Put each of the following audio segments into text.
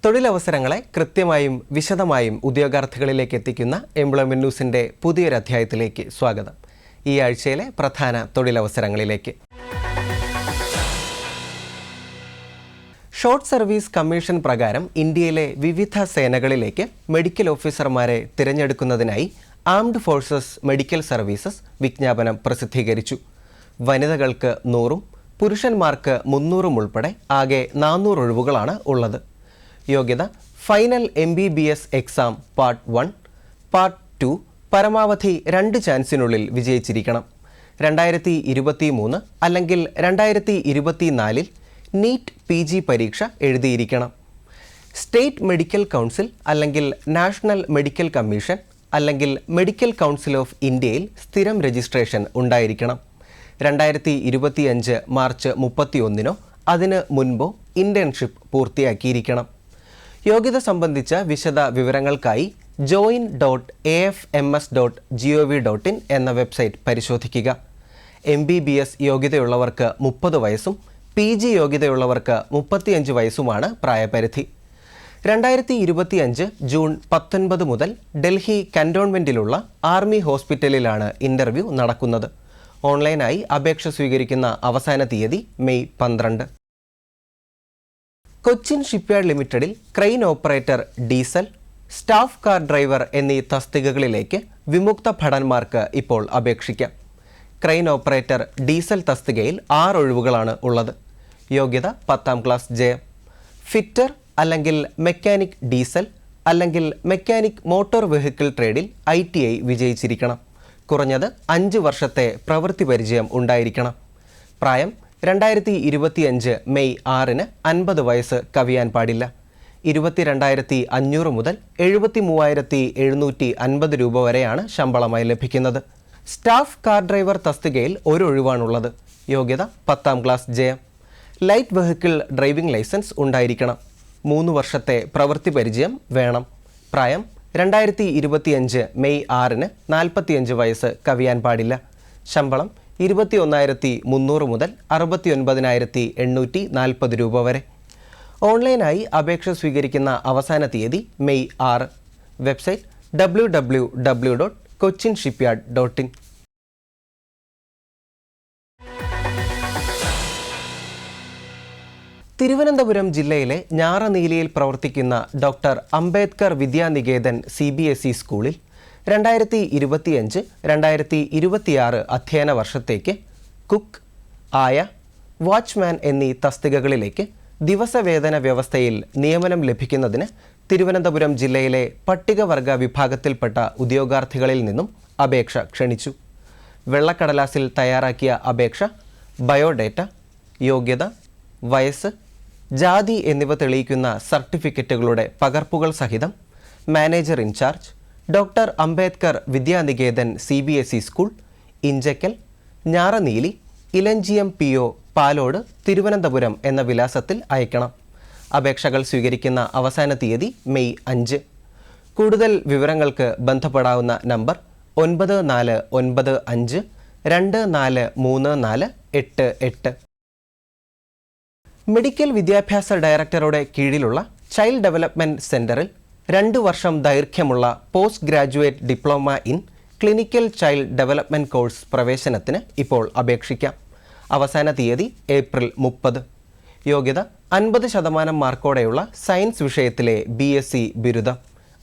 തൊഴിലവസരങ്ങളെ കൃത്യമായും വിശദമായും ഉദ്യോഗാർത്ഥികളിലേക്ക് എത്തിക്കുന്ന എംപ്ലോയ്മെന്റ് ന്യൂസിന്റെ പുതിയൊരു അധ്യായത്തിലേക്ക് സ്വാഗതം. ഈ ആഴ്ചയിലെ പ്രധാന തൊഴിലവസരങ്ങളിലേക്ക്. ഷോർട്ട് സർവീസ് കമ്മീഷൻ പ്രകാരം ഇന്ത്യയിലെ വിവിധ സേനകളിലേക്ക് മെഡിക്കൽ ഓഫീസർമാരെ തിരഞ്ഞെടുക്കുന്നതിനായി ആംഡ് ഫോഴ്സസ് മെഡിക്കൽ സർവീസസ് വിജ്ഞാപനം പ്രസിദ്ധീകരിച്ചു. വനിതകൾക്ക് 100-ഉം പുരുഷന്മാർക്ക് 300-ഉം ഉൾപ്പെടെ ആകെ 400 ഒഴിവുകളാണ് ഉള്ളത്. യോഗ്യത: final MBBS exam part 1, part 2 പരമാവധി 2 ചാൻസിനുള്ളിൽ വിജയിച്ചിരിക്കണം. 2023 അല്ലെങ്കിൽ 2024 നീറ്റ് PG പരീക്ഷ എഴുതിയിരിക്കണം. സ്റ്റേറ്റ് മെഡിക്കൽ കൗൺസിൽ അല്ലെങ്കിൽ നാഷണൽ മെഡിക്കൽ കമ്മീഷൻ അല്ലെങ്കിൽ മെഡിക്കൽ കൗൺസിൽ ഓഫ് ഇന്ത്യയിൽ സ്ഥിരം രജിസ്ട്രേഷൻ ഉണ്ടായിരിക്കണം. 2025 മാർച്ച് 31 അതിന് മുൻപോ ഇന്റേൺഷിപ്പ് പൂർത്തിയാക്കിയിരിക്കണം. യോഗ്യത സംബന്ധിച്ച വിശദ വിവരങ്ങൾക്കായി join.afms.gov.in എന്ന വെബ്സൈറ്റ് പരിശോധിക്കുക. MBBS യോഗ്യതയുള്ളവർക്ക് 30 വയസ്സും PG യോഗ്യതയുള്ളവർക്ക് 35 വയസ്സുമാണ് പ്രായപരിധി. 2025 ജൂൺ 19 മുതൽ ഡൽഹി കന്റോൺമെന്റിലുള്ള ആർമി ഹോസ്പിറ്റലിലാണ് ഇന്റർവ്യൂ നടക്കുന്നത്. ഓൺലൈനായി അപേക്ഷ സ്വീകരിക്കുന്ന അവസാന തീയതി മെയ് 12. കൊച്ചിൻ ഷിപ്പ്യാർഡ് ലിമിറ്റഡിൽ crane operator, diesel, staff car driver എന്നീ തസ്തികകളിലേക്ക് വിമുക്ത ഭടന്മാർക്ക് ഇപ്പോൾ അപേക്ഷിക്കാം. ക്രെയിൻ ഓപ്പറേറ്റർ, ഡീസൽ തസ്തികയിൽ 6 ഒഴിവുകളാണ് ഉള്ളത്. യോഗ്യത: 10ാം ക്ലാസ് ജയം. ഫിറ്റർ അല്ലെങ്കിൽ മെക്കാനിക് ഡീസൽ അല്ലെങ്കിൽ മെക്കാനിക് മോട്ടോർ വെഹിക്കിൾ ട്രേഡിൽ ITI വിജയിച്ചിരിക്കണം. കുറഞ്ഞത് 5 വർഷത്തെ പ്രവൃത്തി പരിചയം ഉണ്ടായിരിക്കണം. പ്രായം: 2025 മെയ് 6 50 വയസ്സ് കവിയാൻ പാടില്ല. 22,500 മുതൽ 73,750 രൂപ വരെയാണ് ശമ്പളമായി ലഭിക്കുന്നത്. സ്റ്റാഫ് കാർ ഡ്രൈവർ തസ്തികയിൽ 1 ഒഴിവാണുള്ളത്. യോഗ്യത: 10ാം ക്ലാസ് ജയം. ലൈറ്റ് വെഹിക്കിൾ ഡ്രൈവിംഗ് ലൈസൻസ് ഉണ്ടായിരിക്കണം. 3 വർഷത്തെ പ്രവൃത്തി പരിചയം വേണം. പ്രായം: 2025 മെയ് 6 45 വയസ്സ് കവിയാൻ പാടില്ല. ശമ്പളം: 21,300 മുതൽ 69,840 രൂപ വരെ. ഓൺലൈനായി അപേക്ഷ സ്വീകരിക്കുന്ന അവസാന തീയതി മെയ് 6. Website www.cochinshipyard.in. തിരുവനന്തപുരം ജില്ലയിലെ ഞാറനീലിയിൽ പ്രവർത്തിക്കുന്ന ഡോക്ടർ അംബേദ്കർ വിദ്യാനികേതൻ CBSE സ്കൂളിൽ 2025-2026 അധ്യയന വർഷത്തേക്ക് കുക്ക്, ആയ, വാച്ച്മാൻ എന്നീ തസ്തികകളിലേക്ക് ദിവസവേതന വ്യവസ്ഥയിൽ നിയമനം ലഭിക്കുന്നതിന് തിരുവനന്തപുരം ജില്ലയിലെ പട്ടികവർഗ വിഭാഗത്തിൽപ്പെട്ട ഉദ്യോഗാർത്ഥികളിൽ നിന്നും അപേക്ഷ ക്ഷണിച്ചു. വെള്ളക്കടലാസിൽ തയ്യാറാക്കിയ അപേക്ഷ ബയോഡേറ്റ, യോഗ്യത, വയസ്സ്, ജാതി എന്നിവ തെളിയിക്കുന്ന സർട്ടിഫിക്കറ്റുകളുടെ പകർപ്പുകൾ സഹിതം manager incharge doctor Ambedkar Vidyaniketan CBSE school, Inchakkal, Njaraneeli, Elanjiyam PO, Palode, Thiruvananthapuram എന്ന വിലാസത്തിൽ അയക്കണം. അപേക്ഷകൾ സ്വീകരിക്കുന്ന അവസാന തീയതി മെയ് 5. കൂടുതൽ വിവരങ്ങൾക്ക് ബന്ധപ്പെടാവുന്ന നമ്പർ 9495243488. മെഡിക്കൽ വിദ്യാഭ്യാസ ഡയറക്ടറുടെ കീഴിലുള്ള ചൈൽഡ് ഡെവലപ്മെൻറ്റ് സെൻറ്ററിൽ 2 വർഷം ദൈർഘ്യമുള്ള post graduate diploma in clinical child development course പ്രവേശനത്തിന് ഇപ്പോൾ അപേക്ഷിക്കാം. അവസാന തീയതി ഏപ്രിൽ 30. യോഗ്യത: 50% മാർക്കോടെയുള്ള സയൻസ് വിഷയത്തിലെ BSc ബിരുദം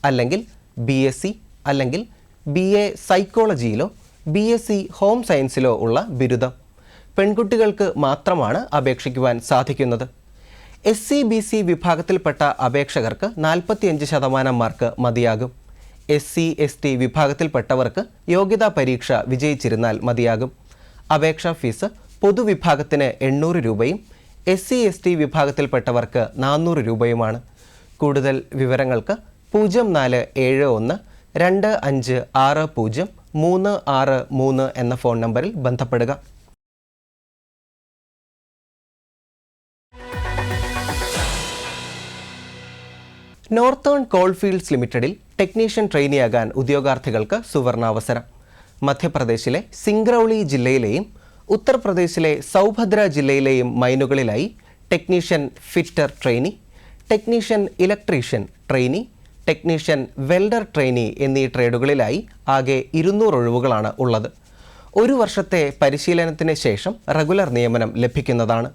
അല്ലെങ്കിൽ BSc അല്ലെങ്കിൽ BA സൈക്കോളജിയിലോ BSc ഹോം സയൻസിലോ ഉള്ള ബിരുദം. പെൺകുട്ടികൾക്ക് മാത്രമാണ് അപേക്ഷിക്കുവാൻ സാധിക്കുന്നത്. SC/BC വിഭാഗത്തിൽപ്പെട്ട അപേക്ഷകർക്ക് 45% മാർക്ക് മതിയാകും. SC/ST വിഭാഗത്തിൽപ്പെട്ടവർക്ക് യോഗ്യതാ പരീക്ഷ വിജയിച്ചിരുന്നാൽ മതിയാകും. അപേക്ഷാ ഫീസ് പൊതുവിഭാഗത്തിന് 800 രൂപയും SC/ST വിഭാഗത്തിൽപ്പെട്ടവർക്ക് 400 രൂപയുമാണ്. കൂടുതൽ വിവരങ്ങൾക്ക് 047125600363 എന്ന ഫോൺ നമ്പറിൽ ബന്ധപ്പെടുക. നോർത്തേൺ കോൾഫീൽഡ്സ് ലിമിറ്റഡിൽ ടെക്നീഷ്യൻ ട്രെയിനിയാകാൻ ഉദ്യോഗാർത്ഥികൾക്ക് സുവർണാവസരം. മധ്യപ്രദേശിലെ സിംഗ്രൌളി ജില്ലയിലെയും ഉത്തർപ്രദേശിലെ സൗഭദ്ര ജില്ലയിലെയും മൈനുകളിലായി technician fitter trainee, technician electrician trainee, technician welder trainee എന്നീ ട്രേഡുകളിലായി ആകെ 200 ഒഴിവുകളാണ് ഉള്ളത്. 1 വർഷത്തെ പരിശീലനത്തിന് ശേഷം റെഗുലർ നിയമനം ലഭിക്കുന്നതാണ്.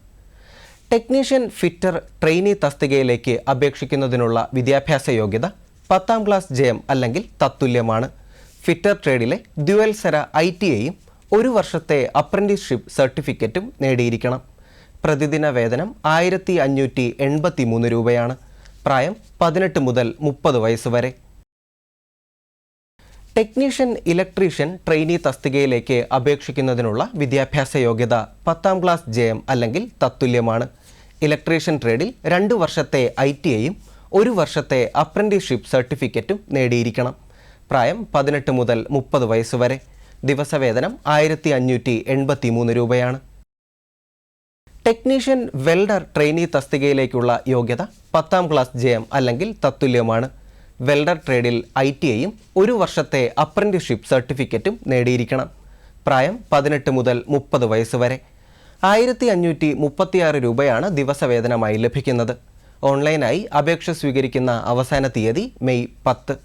ടെക്നീഷ്യൻ ഫിറ്റർ ട്രെയിനി തസ്തികയിലേക്ക് അപേക്ഷിക്കുന്നതിനുള്ള വിദ്യാഭ്യാസ യോഗ്യത 10ാം ക്ലാസ് ജയം അല്ലെങ്കിൽ തത്തുല്യമാണ്. ഫിറ്റർ ട്രേഡിലെ ദ്വിവത്സര ITIയും 1 വർഷത്തെ അപ്രന്റീസ്ഷിപ്പ് സർട്ടിഫിക്കറ്റും നേടിയിരിക്കണം. പ്രതിദിന വേതനം 1583 രൂപയാണ്. പ്രായം 18 മുതൽ 30 വയസ്സ് വരെ. ടെക്നീഷ്യൻ ഇലക്ട്രീഷ്യൻ ട്രെയിനി തസ്തികയിലേക്ക് അപേക്ഷിക്കുന്നതിനുള്ള വിദ്യാഭ്യാസ യോഗ്യത 10ാം ക്ലാസ് ജയം അല്ലെങ്കിൽ തത്തുല്യമാണ്. ഇലക്ട്രീഷ്യൻ ട്രേഡിൽ 2 വർഷത്തെ ITIയും 1 വർഷത്തെ അപ്രന്റീസ്ഷിപ്പ് സർട്ടിഫിക്കറ്റും നേടിയിരിക്കണം. പ്രായം 18 മുതൽ 30 വയസ്സ് വരെ. ദിവസവേതനം 1583 രൂപയാണ്. ടെക്നീഷ്യൻ വെൽഡർ ട്രെയിനി തസ്തികയിലേക്കുള്ള യോഗ്യത 10ാം ക്ലാസ് ജയം അല്ലെങ്കിൽ തത്തുല്യമാണ്. വെൽഡർ ട്രേഡിൽ ITIയും 1 വർഷത്തെ അപ്രന്റീസ്ഷിപ്പ് സർട്ടിഫിക്കറ്റും നേടിയിരിക്കണം. പ്രായം 18 മുതൽ 30 വയസ്സ് വരെ. 1536 രൂപയാണ് ദിവസവേതനമായി ലഭിക്കുന്നത്. ഓൺലൈനായി അപേക്ഷ സ്വീകരിക്കുന്ന അവസാന തീയതി മെയ് 10.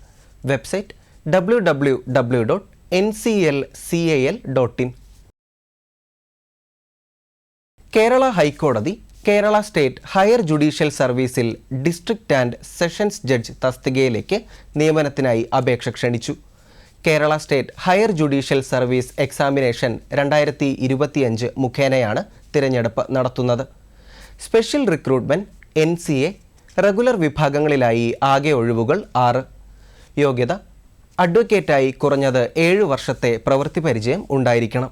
Website www.nclcal.in. കേരള ഹൈക്കോടതി കേരള സ്റ്റേറ്റ് ഹയർ ജുഡീഷ്യൽ സർവീസിൽ ഡിസ്ട്രിക്റ്റ് ആൻഡ് സെഷൻസ് ജഡ്ജ് തസ്തികയിലേക്ക് നിയമനത്തിനായി അപേക്ഷ ക്ഷണിച്ചു. Kerala state higher judicial service examination 2025 മുഖേനയാണ് തിരഞ്ഞെടുപ്പ് നടത്തുന്നത്. സ്പെഷ്യൽ റിക്രൂട്ട്മെന്റ് NCA റെഗുലർ വിഭാഗങ്ങളിലായി ആകെ ഒഴിവുകൾ 6. യോഗ്യത അഡ്വക്കേറ്റായി കുറഞ്ഞത് 7 വർഷത്തെ പ്രവൃത്തി പരിചയം ഉണ്ടായിരിക്കണം.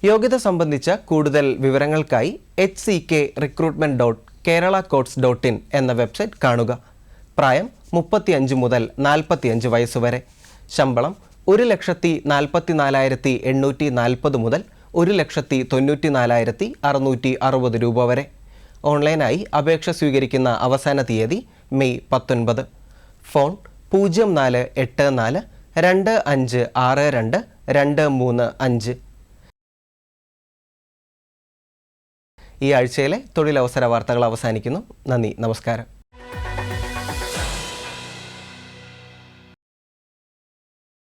യോഗ്യത സംബന്ധിച്ച കൂടുതൽ വിവരങ്ങൾക്കായി hckrecruitment.keralacourts.in എന്ന വെബ്സൈറ്റ് കാണുക. പ്രായം 35 മുതൽ 45 വയസ്സ് വരെ. ശമ്പളം 1,44,840 മുതൽ 1,94,660 രൂപ വരെ. ഓൺലൈനായി അപേക്ഷ സ്വീകരിക്കുന്ന അവസാന തീയതി മെയ് 19. ഫോൺ 0484 2562 235. ഈ ആഴ്ചയിലെ തൊഴിലവസര വാർത്തകൾ അവസാനിക്കുന്നു. നന്ദി, നമസ്കാരം.